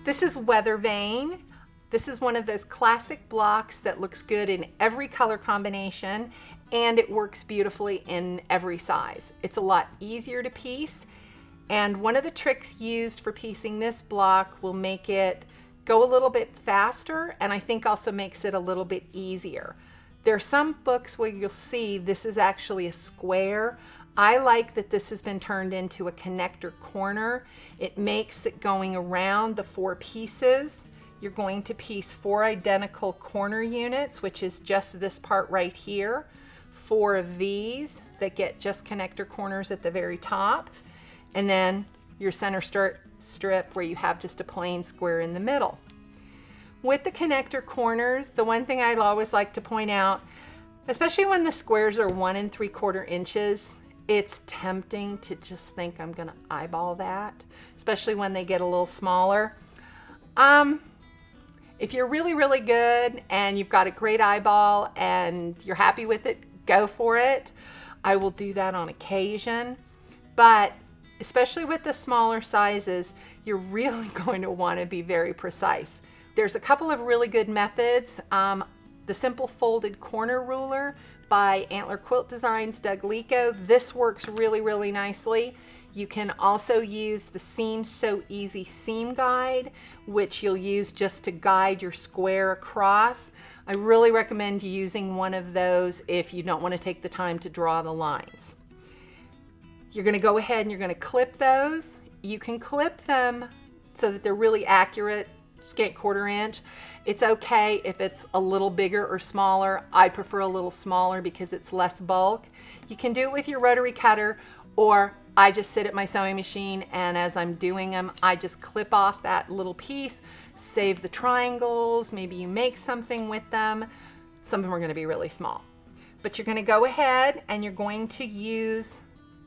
This is Weathervane. This is one of those classic blocks that looks good in every color combination, and it works beautifully in every size. It's a lot easier to piece, and one of the tricks used for piecing this block will make it go a little bit faster, and I think also makes it a little bit easier. There are some books where you'll see this is actually a square. I like that this has been turned into a connector corner. It makes it going around the 4 pieces. You're going to piece 4 identical corner units, which is just this part right here. 4 of these that get just connector corners at the very top. And then your center strip where you have just a plain square in the middle. With the connector corners, the one thing I always like to point out, especially when the squares are 1 3/4 inches, it's tempting to just think I'm gonna eyeball that, especially when they get a little smaller. If you're really, really good and you've got a great eyeball and you're happy with it, go for it. I will do that on occasion, but especially with the smaller sizes, you're really going to want to be very precise. There's a couple of really good methods. The Simple Folded Corner Ruler by Antler Quilt Designs, Doug Lico. This works really, really nicely. You can also use the Seam So Easy Seam Guide, which you'll use just to guide your square across. I really recommend using one of those if you don't want to take the time to draw the lines. You're going to go ahead and you're going to clip those. You can clip them so that they're really accurate, scant 1/4 inch. It's okay if it's a little bigger or smaller. I prefer a little smaller because it's less bulk. You can do it with your rotary cutter, or I just sit at my sewing machine and as I'm doing them, I just clip off that little piece, save the triangles, maybe you make something with them. Some of them are going to be really small. But you're going to go ahead and you're going to use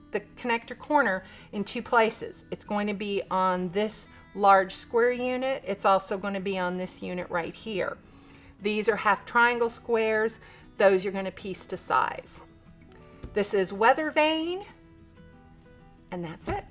the connector corner in 2 places. It's going to be on this large square unit. It's also going to be on this unit right here. These are half triangle squares. Those you're going to piece to size. This is Weathervane, and that's it.